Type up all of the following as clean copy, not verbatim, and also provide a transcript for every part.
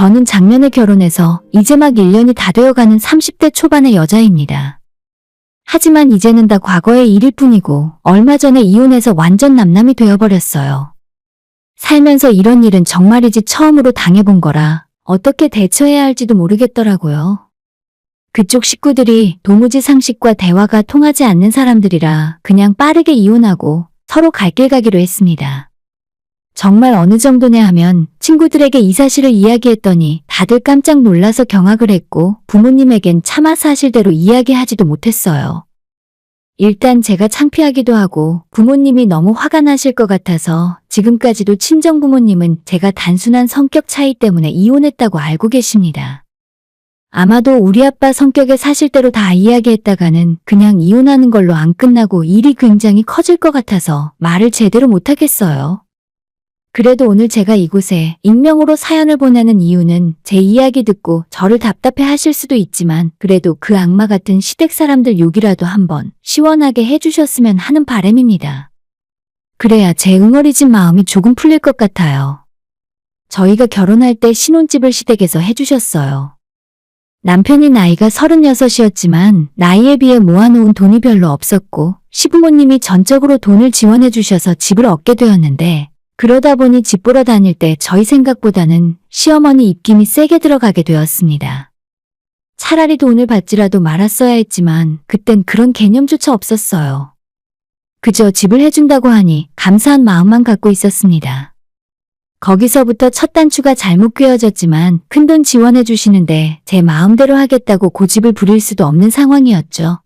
저는 작년에 결혼해서 이제 막 1년이 다 되어가는 30대 초반의 여자입니다. 하지만 이제는 다 과거의 일일 뿐이고 얼마 전에 이혼해서 완전 남남이 되어버렸어요. 살면서 이런 일은 정말이지 처음으로 당해본 거라 어떻게 대처해야 할지도 모르겠더라고요. 그쪽 식구들이 도무지 상식과 대화가 통하지 않는 사람들이라 그냥 빠르게 이혼하고 서로 갈 길 가기로 했습니다. 정말 어느 정도냐 하면 친구들에게 이 사실을 이야기했더니 다들 깜짝 놀라서 경악을 했고 부모님에겐 차마 사실대로 이야기하지도 못했어요. 일단 제가 창피하기도 하고 부모님이 너무 화가 나실 것 같아서 지금까지도 친정 부모님은 제가 단순한 성격 차이 때문에 이혼했다고 알고 계십니다. 아마도 우리 아빠 성격에 사실대로 다 이야기했다가는 그냥 이혼하는 걸로 안 끝나고 일이 굉장히 커질 것 같아서 말을 제대로 못하겠어요. 그래도 오늘 제가 이곳에 익명으로 사연을 보내는 이유는 제 이야기 듣고 저를 답답해 하실 수도 있지만 그래도 그 악마 같은 시댁 사람들 욕이라도 한번 시원하게 해주셨으면 하는 바람입니다. 그래야 제 응어리진 마음이 조금 풀릴 것 같아요. 저희가 결혼할 때 신혼집을 시댁에서 해주셨어요. 남편이 나이가 36이었지만 나이에 비해 모아놓은 돈이 별로 없었고 시부모님이 전적으로 돈을 지원해 주셔서 집을 얻게 되었는데 그러다 보니 집 보러 다닐 때 저희 생각보다는 시어머니 입김이 세게 들어가게 되었습니다. 차라리 돈을 받지라도 말았어야 했지만 그땐 그런 개념조차 없었어요. 그저 집을 해준다고 하니 감사한 마음만 갖고 있었습니다. 거기서부터 첫 단추가 잘못 꿰어졌지만 큰돈 지원해 주시는데 제 마음대로 하겠다고 고집을 부릴 수도 없는 상황이었죠.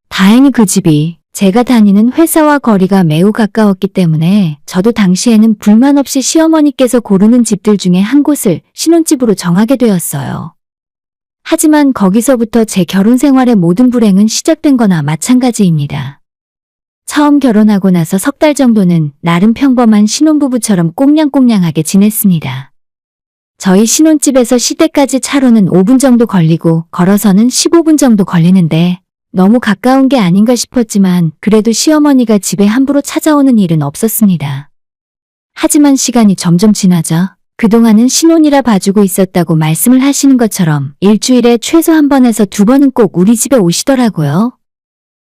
다행히 그 집이 제가 다니는 회사와 거리가 매우 가까웠기 때문에 저도 당시에는 불만 없이 시어머니께서 고르는 집들 중에 한 곳을 신혼집으로 정하게 되었어요. 하지만 거기서부터 제 결혼 생활의 모든 불행은 시작된 거나 마찬가지입니다. 처음 결혼하고 나서 석 달 정도는 나름 평범한 신혼부부처럼 꽁냥꽁냥하게 지냈습니다. 저희 신혼집에서 시댁까지 차로는 5분 정도 걸리고 걸어서는 15분 정도 걸리는데 너무 가까운 게 아닌가 싶었지만 그래도 시어머니가 집에 함부로 찾아오는 일은 없었습니다. 하지만 시간이 점점 지나자 그동안은 신혼이라 봐주고 있었다고 말씀을 하시는 것처럼 일주일에 최소 한 번에서 두 번은 꼭 우리 집에 오시더라고요.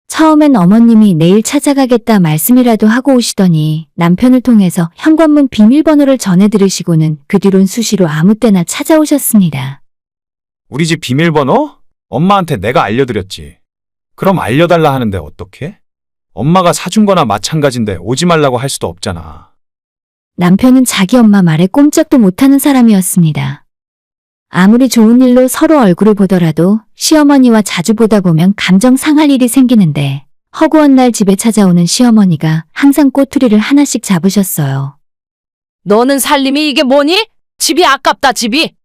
처음엔 어머님이 내일 찾아가겠다 말씀이라도 하고 오시더니 남편을 통해서 현관문 비밀번호를 전해 들으시고는 그 뒤론 수시로 아무 때나 찾아오셨습니다. 우리 집 비밀번호? 엄마한테 내가 알려드렸지. 그럼 알려달라 하는데 어떡해? 엄마가 사준 거나 마찬가지인데 오지 말라고 할 수도 없잖아. 남편은 자기 엄마 말에 꼼짝도 못하는 사람이었습니다. 아무리 좋은 일로 서로 얼굴을 보더라도 시어머니와 자주 보다 보면 감정 상할 일이 생기는데 허구한 날 집에 찾아오는 시어머니가 항상 꼬투리를 하나씩 잡으셨어요. 너는 살림이 이게 뭐니? 집이 아깝다, 집이.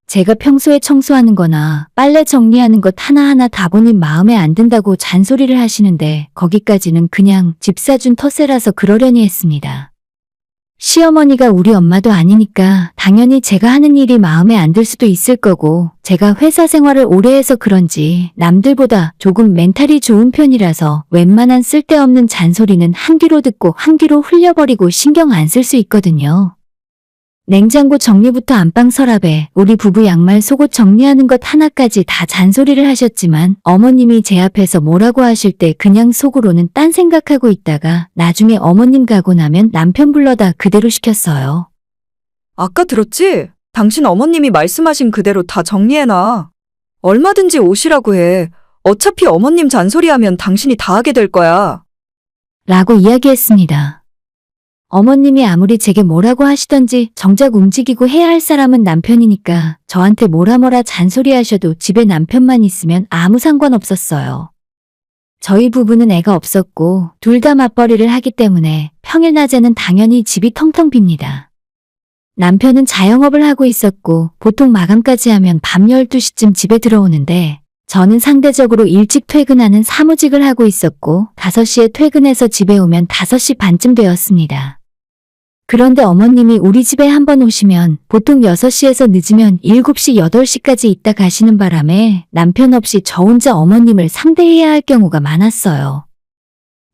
제가 평소에 청소하는 거나 빨래 정리하는 것 하나하나 다 보니 마음에 안 든다고 잔소리를 하시는데 거기까지는 그냥 집 사준 터세라서 그러려니 했습니다. 시어머니가 우리 엄마도 아니니까 당연히 제가 하는 일이 마음에 안 들 수도 있을 거고 제가 회사 생활을 오래 해서 그런지 남들보다 조금 멘탈이 좋은 편이라서 웬만한 쓸데없는 잔소리는 한 귀로 듣고 한 귀로 흘려버리고 신경 안 쓸 수 있거든요. 냉장고 정리부터 안방 서랍에 우리 부부 양말 속옷 정리하는 것 하나까지 다 잔소리를 하셨지만 어머님이 제 앞에서 뭐라고 하실 때 그냥 속으로는 딴 생각하고 있다가 나중에 어머님 가고 나면 남편 불러다 그대로 시켰어요. 아까 들었지? 당신 어머님이 말씀하신 그대로 다 정리해놔. 얼마든지 오시라고 해. 어차피 어머님 잔소리하면 당신이 다 하게 될 거야. 라고 이야기했습니다. 어머님이 아무리 제게 뭐라고 하시던지 정작 움직이고 해야 할 사람은 남편이니까 저한테 뭐라 잔소리하셔도 집에 남편만 있으면 아무 상관없었어요. 저희 부부는 애가 없었고 둘 다 맞벌이를 하기 때문에 평일 낮에는 당연히 집이 텅텅 빕니다. 남편은 자영업을 하고 있었고 보통 마감까지 하면 밤 12시쯤 집에 들어오는데 저는 상대적으로 일찍 퇴근하는 사무직을 하고 있었고 5시에 퇴근해서 집에 오면 5시 반쯤 되었습니다. 그런데 어머님이 우리 집에 한번 오시면 보통 6시에서 늦으면 7시, 8시까지 있다 가시는 바람에 남편 없이 저 혼자 어머님을 상대해야 할 경우가 많았어요.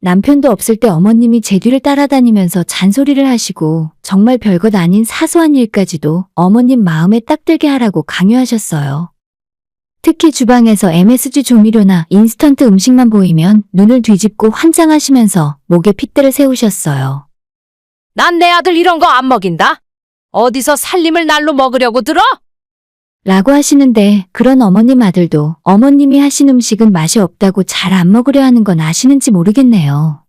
남편도 없을 때 어머님이 제 뒤를 따라다니면서 잔소리를 하시고 정말 별것 아닌 사소한 일까지도 어머님 마음에 딱 들게 하라고 강요하셨어요. 특히 주방에서 MSG 조미료나 인스턴트 음식만 보이면 눈을 뒤집고 환장하시면서 목에 핏대를 세우셨어요. 난 내 아들 이런 거 안 먹인다. 어디서 살림을 날로 먹으려고 들어? 라고 하시는데 그런 어머님 아들도 어머님이 하신 음식은 맛이 없다고 잘 안 먹으려 하는 건 아시는지 모르겠네요.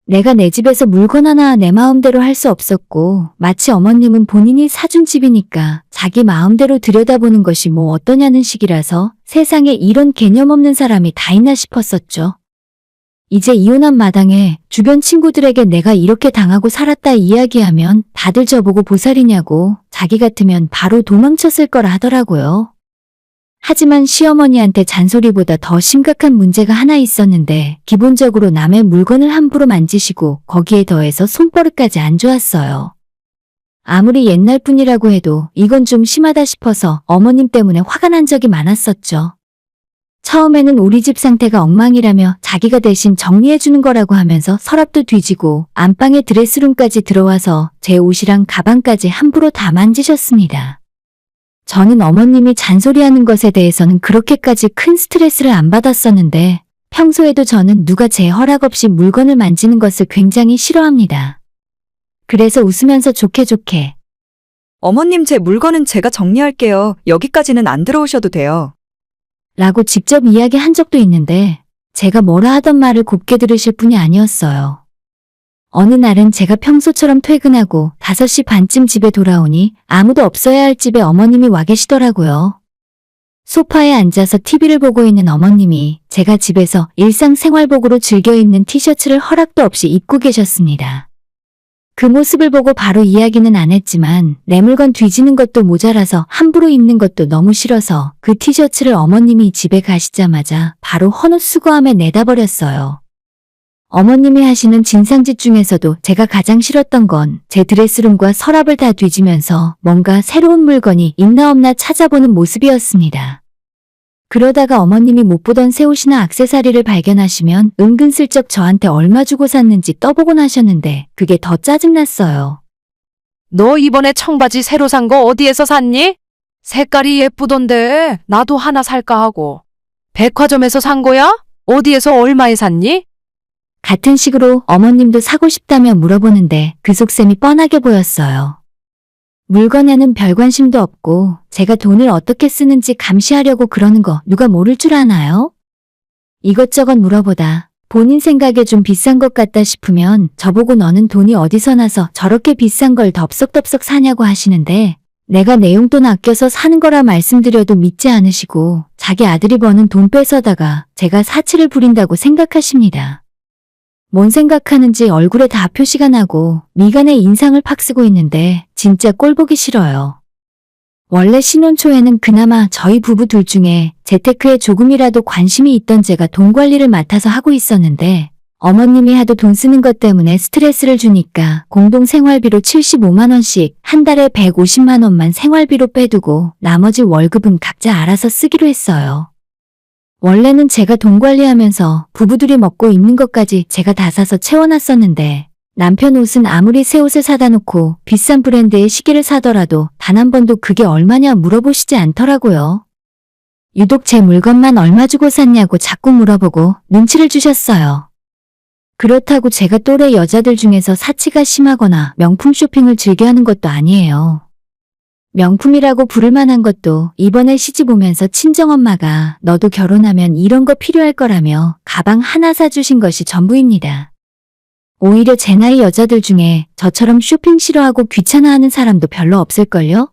내가 내 집에서 물건 하나 내 마음대로 할 수 없었고 마치 어머님은 본인이 사준 집이니까 자기 마음대로 들여다보는 것이 뭐 어떠냐는 식이라서 세상에 이런 개념 없는 사람이 다 있나 싶었었죠. 이제 이혼한 마당에 주변 친구들에게 내가 이렇게 당하고 살았다 이야기하면 다들 저보고 보살이냐고 자기 같으면 바로 도망쳤을 거라 하더라고요. 하지만 시어머니한테 잔소리보다 더 심각한 문제가 하나 있었는데 기본적으로 남의 물건을 함부로 만지시고 거기에 더해서 손버릇까지 안 좋았어요. 아무리 옛날 분이라고 해도 이건 좀 심하다 싶어서 어머님 때문에 화가 난 적이 많았었죠. 처음에는 우리 집 상태가 엉망이라며 자기가 대신 정리해주는 거라고 하면서 서랍도 뒤지고 안방에 드레스룸까지 들어와서 제 옷이랑 가방까지 함부로 다 만지셨습니다. 저는 어머님이 잔소리하는 것에 대해서는 그렇게까지 큰 스트레스를 안 받았었는데 평소에도 저는 누가 제 허락 없이 물건을 만지는 것을 굉장히 싫어합니다. 그래서 웃으면서 좋게 어머님 제 물건은 제가 정리할게요. 여기까지는 안 들어오셔도 돼요. 라고 직접 이야기한 적도 있는데 제가 뭐라 하던 말을 곱게 들으실 분이 아니었어요. 어느 날은 제가 평소처럼 퇴근하고 5시 반쯤 집에 돌아오니 아무도 없어야 할 집에 어머님이 와 계시더라고요. 소파에 앉아서 TV를 보고 있는 어머님이 제가 집에서 일상생활복으로 즐겨 입는 티셔츠를 허락도 없이 입고 계셨습니다. 그 모습을 보고 바로 이야기는 안 했지만 내 물건 뒤지는 것도 모자라서 함부로 입는 것도 너무 싫어서 그 티셔츠를 어머님이 집에 가시자마자 바로 헌옷 수거함에 내다 버렸어요. 어머님이 하시는 진상짓 중에서도 제가 가장 싫었던 건 제 드레스룸과 서랍을 다 뒤지면서 뭔가 새로운 물건이 있나 없나 찾아보는 모습이었습니다. 그러다가 어머님이 못 보던 새 옷이나 액세서리를 발견하시면 은근슬쩍 저한테 얼마 주고 샀는지 떠보곤 하셨는데 그게 더 짜증났어요. 너 이번에 청바지 새로 산 거 어디에서 샀니? 색깔이 예쁘던데 나도 하나 살까 하고. 백화점에서 산 거야? 어디에서 얼마에 샀니? 같은 식으로 어머님도 사고 싶다며 물어보는데 그 속셈이 뻔하게 보였어요. 물건에는 별 관심도 없고 제가 돈을 어떻게 쓰는지 감시하려고 그러는 거 누가 모를 줄 아나요? 이것저것 물어보다 본인 생각에 좀 비싼 것 같다 싶으면 저보고 너는 돈이 어디서 나서 저렇게 비싼 걸 덥석덥석 사냐고 하시는데 내가 내 용돈 아껴서 사는 거라 말씀드려도 믿지 않으시고 자기 아들이 버는 돈 뺏어다가 제가 사치를 부린다고 생각하십니다. 뭔 생각하는지 얼굴에 다 표시가 나고 미간에 인상을 팍 쓰고 있는데 진짜 꼴 보기 싫어요. 원래 신혼 초에는 그나마 저희 부부 둘 중에 재테크에 조금이라도 관심이 있던 제가 돈 관리를 맡아서 하고 있었는데 어머님이 하도 돈 쓰는 것 때문에 스트레스를 주니까 공동 생활비로 75만 원씩 한 달에 150만 원만 생활비로 빼두고 나머지 월급은 각자 알아서 쓰기로 했어요. 원래는 제가 돈 관리하면서 부부들이 먹고 입는 것까지 제가 다 사서 채워놨었는데 남편 옷은 아무리 새 옷을 사다 놓고 비싼 브랜드의 시계를 사더라도 단 한 번도 그게 얼마냐 물어보시지 않더라고요. 유독 제 물건만 얼마 주고 샀냐고 자꾸 물어보고 눈치를 주셨어요. 그렇다고 제가 또래 여자들 중에서 사치가 심하거나 명품 쇼핑을 즐겨하는 것도 아니에요. 명품이라고 부를 만한 것도 이번에 시집 오면서 친정엄마가 너도 결혼하면 이런 거 필요할 거라며 가방 하나 사주신 것이 전부입니다. 오히려 제 나이 여자들 중에 저처럼 쇼핑 싫어하고 귀찮아하는 사람도 별로 없을걸요?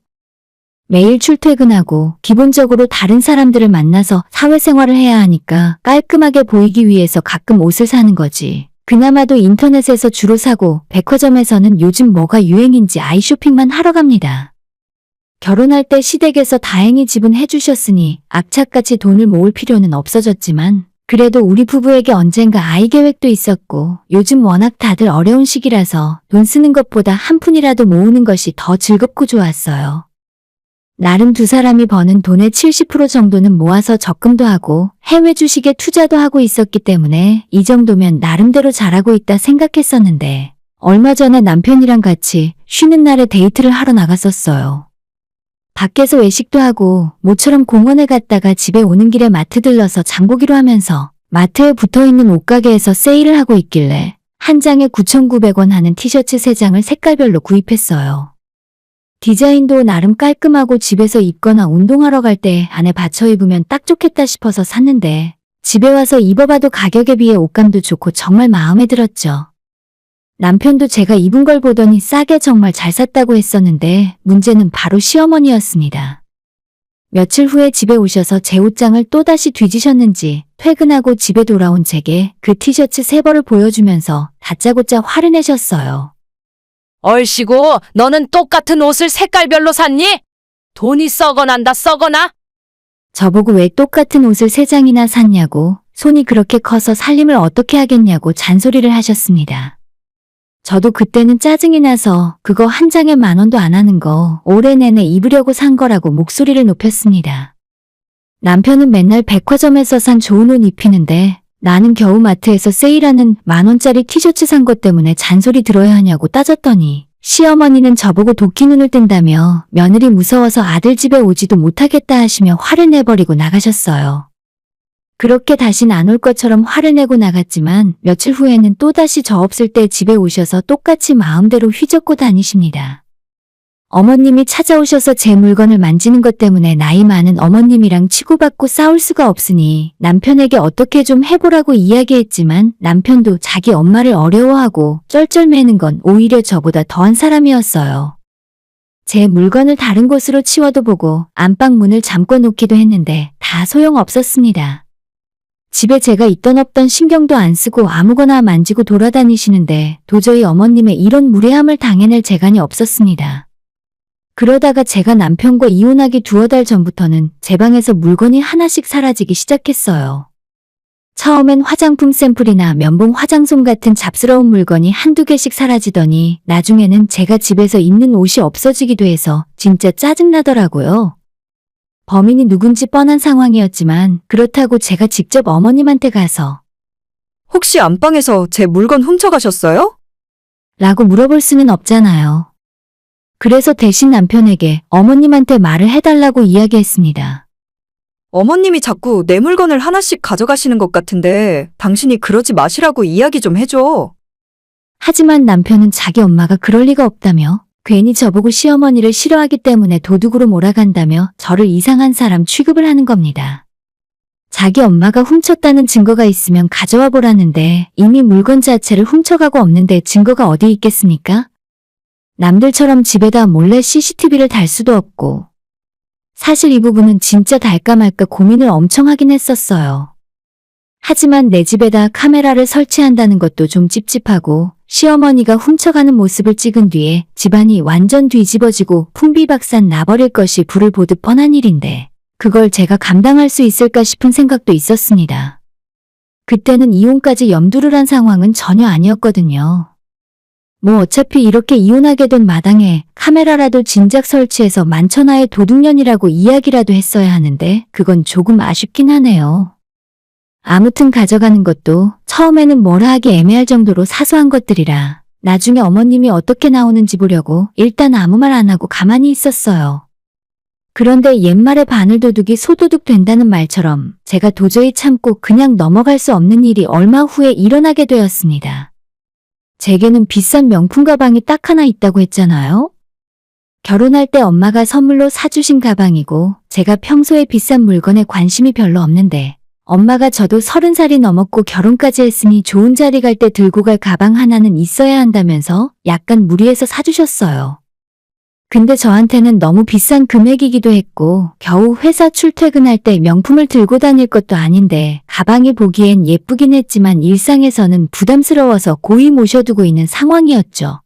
매일 출퇴근하고 기본적으로 다른 사람들을 만나서 사회생활을 해야 하니까 깔끔하게 보이기 위해서 가끔 옷을 사는 거지. 그나마도 인터넷에서 주로 사고 백화점에서는 요즘 뭐가 유행인지 아이 쇼핑만 하러 갑니다. 결혼할 때 시댁에서 다행히 지분해 주셨으니 악착같이 돈을 모을 필요는 없어졌지만 그래도 우리 부부에게 언젠가 아이 계획도 있었고 요즘 워낙 다들 어려운 시기라서 돈 쓰는 것보다 한 푼이라도 모으는 것이 더 즐겁고 좋았어요. 나름 두 사람이 버는 돈의 70% 정도는 모아서 적금도 하고 해외 주식에 투자도 하고 있었기 때문에 이 정도면 나름대로 잘하고 있다 생각했었는데 얼마 전에 남편이랑 같이 쉬는 날에 데이트를 하러 나갔었어요. 밖에서 외식도 하고 모처럼 공원에 갔다가 집에 오는 길에 마트 들러서 장 보기로 하면서 마트에 붙어있는 옷가게에서 세일을 하고 있길래 한 장에 9,900원 하는 티셔츠 3장을 색깔별로 구입했어요. 디자인도 나름 깔끔하고 집에서 입거나 운동하러 갈 때 안에 받쳐 입으면 딱 좋겠다 싶어서 샀는데 집에 와서 입어봐도 가격에 비해 옷감도 좋고 정말 마음에 들었죠. 남편도 제가 입은 걸 보더니 싸게 정말 잘 샀다고 했었는데 문제는 바로 시어머니였습니다. 며칠 후에 집에 오셔서 제 옷장을 또다시 뒤지셨는지 퇴근하고 집에 돌아온 제게 그 티셔츠 3벌을 보여주면서 다짜고짜 화를 내셨어요. 얼씨구, 너는 똑같은 옷을 색깔별로 샀니? 돈이 썩어난다, 썩어나? 저보고 왜 똑같은 옷을 3장이나 샀냐고, 손이 그렇게 커서 살림을 어떻게 하겠냐고 잔소리를 하셨습니다. 저도 그때는 짜증이 나서 그거 한 장에 10,000원도 안 하는 거 올해 내내 입으려고 산 거라고 목소리를 높였습니다. 남편은 맨날 백화점에서 산 좋은 옷 입히는데 나는 겨우 마트에서 세일하는 10,000원짜리 티셔츠 산 것 때문에 잔소리 들어야 하냐고 따졌더니 시어머니는 저보고 도끼 눈을 뜬다며 며느리 무서워서 아들 집에 오지도 못하겠다 하시며 화를 내버리고 나가셨어요. 그렇게 다신 안 올 것처럼 화를 내고 나갔지만 며칠 후에는 또다시 저 없을 때 집에 오셔서 똑같이 마음대로 휘젓고 다니십니다. 어머님이 찾아오셔서 제 물건을 만지는 것 때문에 나이 많은 어머님이랑 치고받고 싸울 수가 없으니 남편에게 어떻게 좀 해보라고 이야기했지만 남편도 자기 엄마를 어려워하고 쩔쩔매는 건 오히려 저보다 더한 사람이었어요. 제 물건을 다른 곳으로 치워도 보고 안방 문을 잠궈 놓기도 했는데 다 소용없었습니다. 집에 제가 있던 없던 신경도 안 쓰고 아무거나 만지고 돌아다니시는데 도저히 어머님의 이런 무례함을 당해낼 재간이 없었습니다. 그러다가 제가 남편과 이혼하기 2달 전부터는 제 방에서 물건이 하나씩 사라지기 시작했어요. 처음엔 화장품 샘플이나 면봉 화장솜 같은 잡스러운 물건이 한두 개씩 사라지더니 나중에는 제가 집에서 입는 옷이 없어지기도 해서 진짜 짜증나더라고요. 범인이 누군지 뻔한 상황이었지만 그렇다고 제가 직접 어머님한테 가서 혹시 안방에서 제 물건 훔쳐가셨어요? 라고 물어볼 수는 없잖아요. 그래서 대신 남편에게 어머님한테 말을 해달라고 이야기했습니다. 어머님이 자꾸 내 물건을 하나씩 가져가시는 것 같은데 당신이 그러지 마시라고 이야기 좀 해줘. 하지만 남편은 자기 엄마가 그럴 리가 없다며 괜히 저보고 시어머니를 싫어하기 때문에 도둑으로 몰아간다며 저를 이상한 사람 취급을 하는 겁니다. 자기 엄마가 훔쳤다는 증거가 있으면 가져와 보라는데 이미 물건 자체를 훔쳐가고 없는데 증거가 어디 있겠습니까? 남들처럼 집에다 몰래 CCTV를 달 수도 없고 사실 이 부분은 진짜 달까 말까 고민을 엄청 하긴 했었어요. 하지만 내 집에다 카메라를 설치한다는 것도 좀 찝찝하고 시어머니가 훔쳐가는 모습을 찍은 뒤에 집안이 완전 뒤집어지고 풍비박산 나버릴 것이 불을 보듯 뻔한 일인데 그걸 제가 감당할 수 있을까 싶은 생각도 있었습니다. 그때는 이혼까지 염두를 한 상황은 전혀 아니었거든요. 뭐 어차피 이렇게 이혼하게 된 마당에 카메라라도 진작 설치해서 만천하의 도둑년이라고 이야기라도 했어야 하는데 그건 조금 아쉽긴 하네요. 아무튼 가져가는 것도 처음에는 뭐라 하기 애매할 정도로 사소한 것들이라 나중에 어머님이 어떻게 나오는지 보려고 일단 아무 말 안 하고 가만히 있었어요. 그런데 옛말에 바늘도둑이 소도둑 된다는 말처럼 제가 도저히 참고 그냥 넘어갈 수 없는 일이 얼마 후에 일어나게 되었습니다. 제게는 비싼 명품 가방이 딱 하나 있다고 했잖아요. 결혼할 때 엄마가 선물로 사주신 가방이고 제가 평소에 비싼 물건에 관심이 별로 없는데 엄마가 저도 30살이 넘었고 결혼까지 했으니 좋은 자리 갈 때 들고 갈 가방 하나는 있어야 한다면서 약간 무리해서 사주셨어요. 근데 저한테는 너무 비싼 금액이기도 했고 겨우 회사 출퇴근할 때 명품을 들고 다닐 것도 아닌데 가방이 보기엔 예쁘긴 했지만 일상에서는 부담스러워서 고이 모셔두고 있는 상황이었죠.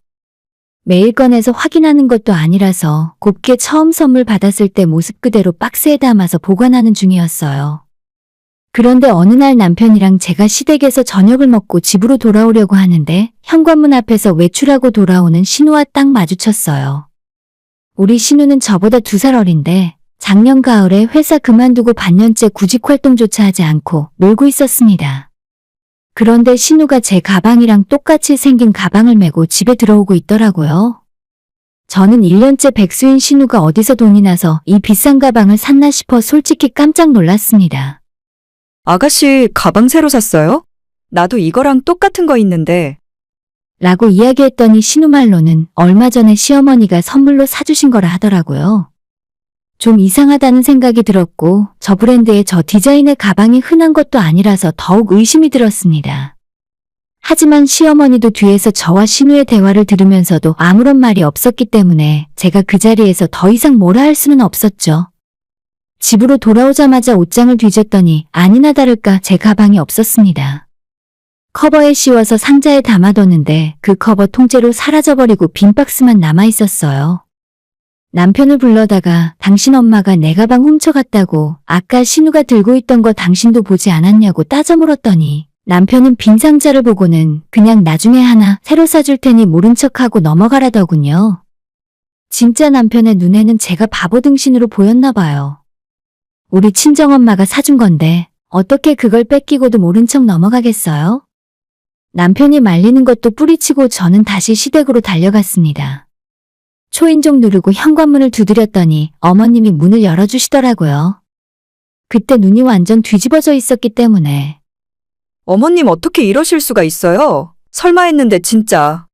매일 꺼내서 확인하는 것도 아니라서 곱게 처음 선물 받았을 때 모습 그대로 박스에 담아서 보관하는 중이었어요. 그런데 어느 날 남편이랑 제가 시댁에서 저녁을 먹고 집으로 돌아오려고 하는데 현관문 앞에서 외출하고 돌아오는 신우와 딱 마주쳤어요. 우리 신우는 저보다 2살 어린데 작년 가을에 회사 그만두고 반년째 구직 활동조차 하지 않고 놀고 있었습니다. 그런데 신우가 제 가방이랑 똑같이 생긴 가방을 메고 집에 들어오고 있더라고요. 저는 1년째 백수인 신우가 어디서 돈이 나서 이 비싼 가방을 샀나 싶어 솔직히 깜짝 놀랐습니다. 아가씨, 가방 새로 샀어요? 나도 이거랑 똑같은 거 있는데. 라고 이야기했더니 신우 말로는 얼마 전에 시어머니가 선물로 사주신 거라 하더라고요. 좀 이상하다는 생각이 들었고 저 브랜드의 저 디자인의 가방이 흔한 것도 아니라서 더욱 의심이 들었습니다. 하지만 시어머니도 뒤에서 저와 신우의 대화를 들으면서도 아무런 말이 없었기 때문에 제가 그 자리에서 더 이상 뭐라 할 수는 없었죠. 집으로 돌아오자마자 옷장을 뒤졌더니 아니나 다를까 제 가방이 없었습니다. 커버에 씌워서 상자에 담아뒀는데 그 커버 통째로 사라져버리고 빈 박스만 남아있었어요. 남편을 불러다가 당신 엄마가 내 가방 훔쳐갔다고 아까 신우가 들고 있던 거 당신도 보지 않았냐고 따져 물었더니 남편은 빈 상자를 보고는 그냥 나중에 하나 새로 사줄 테니 모른 척하고 넘어가라더군요. 진짜 남편의 눈에는 제가 바보 등신으로 보였나 봐요. 우리 친정엄마가 사준 건데 어떻게 그걸 뺏기고도 모른 척 넘어가겠어요? 남편이 말리는 것도 뿌리치고 저는 다시 시댁으로 달려갔습니다. 초인종 누르고 현관문을 두드렸더니 어머님이 문을 열어주시더라고요. 그때 눈이 완전 뒤집어져 있었기 때문에 어머님 어떻게 이러실 수가 있어요? 설마 했는데 진짜.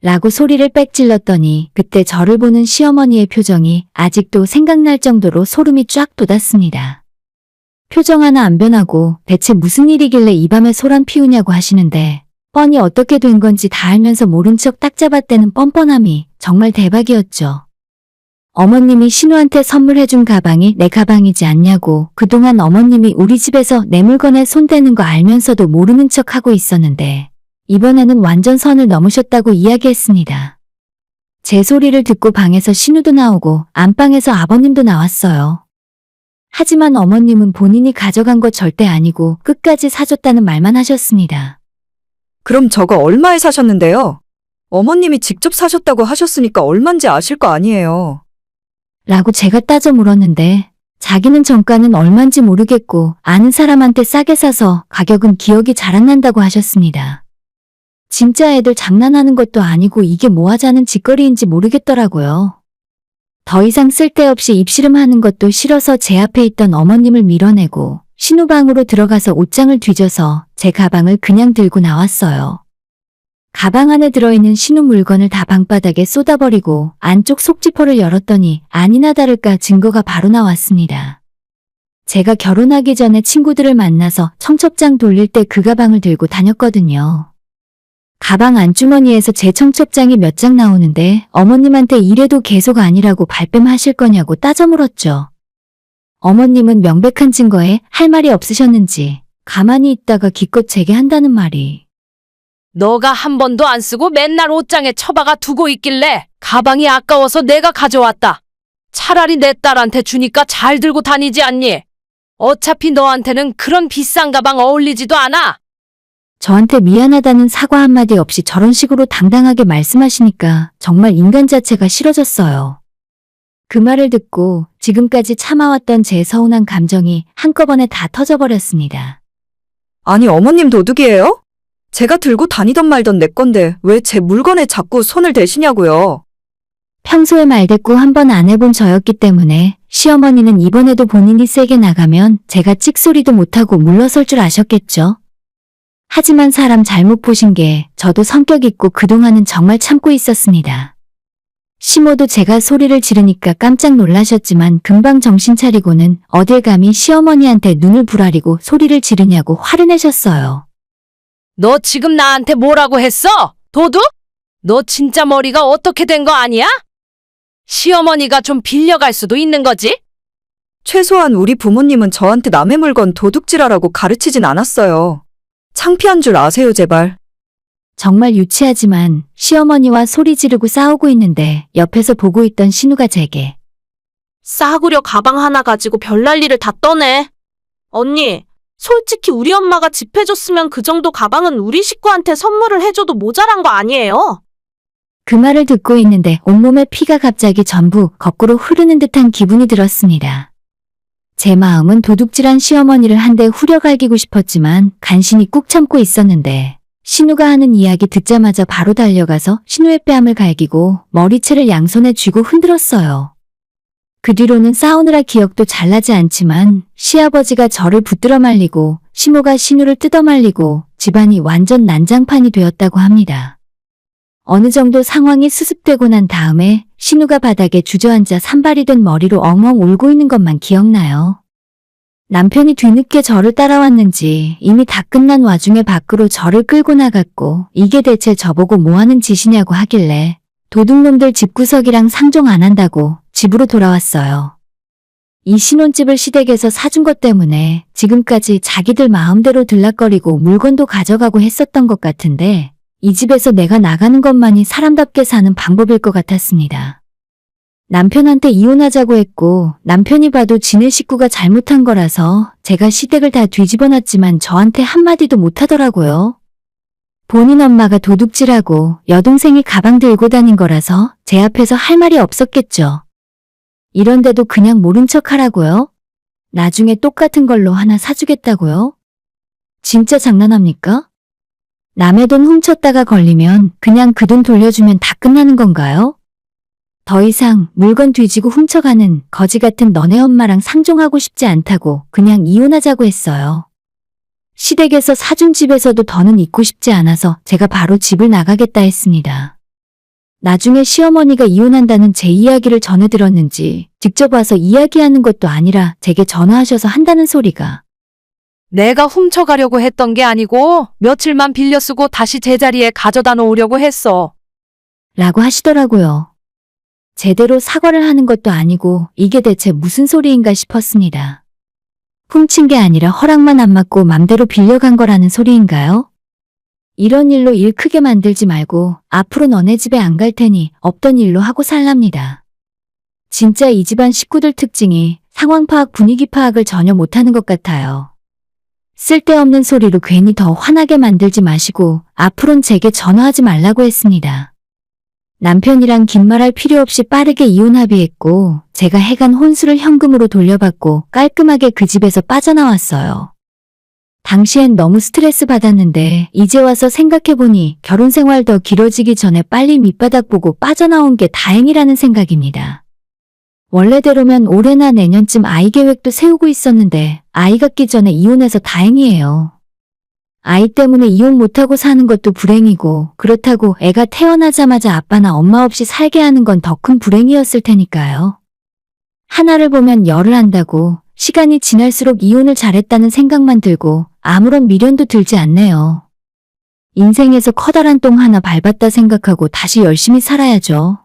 라고 소리를 빽 질렀더니 그때 저를 보는 시어머니의 표정이 아직도 생각날 정도로 소름이 쫙 돋았습니다. 표정 하나 안 변하고 대체 무슨 일이길래 이 밤에 소란 피우냐고 하시는데 뻔히 어떻게 된 건지 다 알면서 모른 척 딱 잡았다는 뻔뻔함이 정말 대박이었죠. 어머님이 신우한테 선물해준 가방이 내 가방이지 않냐고 그동안 어머님이 우리 집에서 내 물건에 손대는 거 알면서도 모르는 척하고 있었는데 이번에는 완전 선을 넘으셨다고 이야기했습니다. 제 소리를 듣고 방에서 신우도 나오고 안방에서 아버님도 나왔어요. 하지만 어머님은 본인이 가져간 거 절대 아니고 끝까지 사줬다는 말만 하셨습니다. 그럼 저거 얼마에 사셨는데요? 어머님이 직접 사셨다고 하셨으니까 얼만지 아실 거 아니에요. 라고 제가 따져 물었는데 자기는 정가는 얼만지 모르겠고 아는 사람한테 싸게 사서 가격은 기억이 잘 안 난다고 하셨습니다. 진짜 애들 장난하는 것도 아니고 이게 뭐 하자는 짓거리인지 모르겠더라고요. 더 이상 쓸데없이 입씨름하는 것도 싫어서 제 앞에 있던 어머님을 밀어내고 신우방으로 들어가서 옷장을 뒤져서 제 가방을 그냥 들고 나왔어요. 가방 안에 들어있는 신우 물건을 다 방바닥에 쏟아버리고 안쪽 속지퍼를 열었더니 아니나 다를까 증거가 바로 나왔습니다. 제가 결혼하기 전에 친구들을 만나서 청첩장 돌릴 때 그 가방을 들고 다녔거든요. 가방 안주머니에서 제 청첩장이 몇 장 나오는데 어머님한테 이래도 계속 아니라고 발뺌하실 거냐고 따져 물었죠. 어머님은 명백한 증거에 할 말이 없으셨는지 가만히 있다가 기껏 제게 한다는 말이 너가 한 번도 안 쓰고 맨날 옷장에 처박아 두고 있길래 가방이 아까워서 내가 가져왔다. 차라리 내 딸한테 주니까 잘 들고 다니지 않니? 어차피 너한테는 그런 비싼 가방 어울리지도 않아. 저한테 미안하다는 사과 한마디 없이 저런 식으로 당당하게 말씀하시니까 정말 인간 자체가 싫어졌어요. 그 말을 듣고 지금까지 참아왔던 제 서운한 감정이 한꺼번에 다 터져버렸습니다. 아니, 어머님 도둑이에요? 제가 들고 다니던 말던 내 건데 왜 제 물건에 자꾸 손을 대시냐고요. 평소에 말대꾸 한 번 안 해본 저였기 때문에 시어머니는 이번에도 본인이 세게 나가면 제가 찍소리도 못하고 물러설 줄 아셨겠죠. 하지만 사람 잘못 보신 게 저도 성격 있고 그동안은 정말 참고 있었습니다. 시모도 제가 소리를 지르니까 깜짝 놀라셨지만 금방 정신 차리고는 어딜 감히 시어머니한테 눈을 부라리고 소리를 지르냐고 화를 내셨어요. 너 지금 나한테 뭐라고 했어? 도둑? 너 진짜 머리가 어떻게 된 거 아니야? 시어머니가 좀 빌려갈 수도 있는 거지? 최소한 우리 부모님은 저한테 남의 물건 도둑질하라고 가르치진 않았어요. 창피한 줄 아세요, 제발. 정말 유치하지만 시어머니와 소리 지르고 싸우고 있는데 옆에서 보고 있던 신우가 제게 싸구려 가방 하나 가지고 별날 일을 다 떠네. 언니, 솔직히 우리 엄마가 집 해줬으면 그 정도 가방은 우리 식구한테 선물을 해줘도 모자란 거 아니에요? 그 말을 듣고 있는데 온몸에 피가 갑자기 전부 거꾸로 흐르는 듯한 기분이 들었습니다. 제 마음은 도둑질한 시어머니를 한 대 후려갈기고 싶었지만 간신히 꾹 참고 있었는데 신우가 하는 이야기 듣자마자 바로 달려가서 신우의 뺨을 갈기고 머리채를 양손에 쥐고 흔들었어요. 그 뒤로는 싸우느라 기억도 잘 나지 않지만 시아버지가 저를 붙들어 말리고 시모가 신우를 뜯어 말리고 집안이 완전 난장판이 되었다고 합니다. 어느 정도 상황이 수습되고 난 다음에 신우가 바닥에 주저앉아 산발이 된 머리로 엉엉 울고 있는 것만 기억나요. 남편이 뒤늦게 저를 따라왔는지 이미 다 끝난 와중에 밖으로 저를 끌고 나갔고 이게 대체 저보고 뭐하는 짓이냐고 하길래 도둑놈들 집구석이랑 상종 안 한다고 집으로 돌아왔어요. 이 신혼집을 시댁에서 사준 것 때문에 지금까지 자기들 마음대로 들락거리고 물건도 가져가고 했었던 것 같은데 이 집에서 내가 나가는 것만이 사람답게 사는 방법일 것 같았습니다. 남편한테 이혼하자고 했고 남편이 봐도 지네 식구가 잘못한 거라서 제가 시댁을 다 뒤집어놨지만 저한테 한마디도 못하더라고요. 본인 엄마가 도둑질하고 여동생이 가방 들고 다닌 거라서 제 앞에서 할 말이 없었겠죠. 이런데도 그냥 모른 척 하라고요? 나중에 똑같은 걸로 하나 사주겠다고요? 진짜 장난합니까? 남의 돈 훔쳤다가 걸리면 그냥 그 돈 돌려주면 다 끝나는 건가요? 더 이상 물건 뒤지고 훔쳐가는 거지 같은 너네 엄마랑 상종하고 싶지 않다고 그냥 이혼하자고 했어요. 시댁에서 사준 집에서도 더는 있고 싶지 않아서 제가 바로 집을 나가겠다 했습니다. 나중에 시어머니가 이혼한다는 제 이야기를 전해 들었는지 직접 와서 이야기하는 것도 아니라 제게 전화하셔서 한다는 소리가 내가 훔쳐가려고 했던 게 아니고 며칠만 빌려 쓰고 다시 제자리에 가져다 놓으려고 했어. 라고 하시더라고요. 제대로 사과를 하는 것도 아니고 이게 대체 무슨 소리인가 싶었습니다. 훔친 게 아니라 허락만 안 받고 맘대로 빌려간 거라는 소리인가요? 이런 일로 일 크게 만들지 말고 앞으로 너네 집에 안 갈 테니 없던 일로 하고 살랍니다. 진짜 이 집안 식구들 특징이 상황 파악, 분위기 파악을 전혀 못하는 것 같아요. 쓸데없는 소리로 괜히 더 화나게 만들지 마시고 앞으론 제게 전화하지 말라고 했습니다. 남편이랑 긴 말할 필요 없이 빠르게 이혼 합의했고 제가 해간 혼수를 현금으로 돌려받고 깔끔하게 그 집에서 빠져나왔어요. 당시엔 너무 스트레스 받았는데 이제 와서 생각해보니 결혼 생활 더 길어지기 전에 빨리 밑바닥 보고 빠져나온 게 다행이라는 생각입니다. 원래대로면 올해나 내년쯤 아이 계획도 세우고 있었는데 아이 갖기 전에 이혼해서 다행이에요. 아이 때문에 이혼 못하고 사는 것도 불행이고 그렇다고 애가 태어나자마자 아빠나 엄마 없이 살게 하는 건 더 큰 불행이었을 테니까요. 하나를 보면 열을 한다고 시간이 지날수록 이혼을 잘했다는 생각만 들고 아무런 미련도 들지 않네요. 인생에서 커다란 똥 하나 밟았다 생각하고 다시 열심히 살아야죠.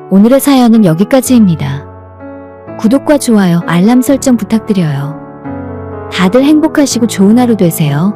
오늘의 사연은 여기까지입니다. 구독과 좋아요, 알람 설정 부탁드려요. 다들 행복하시고 좋은 하루 되세요.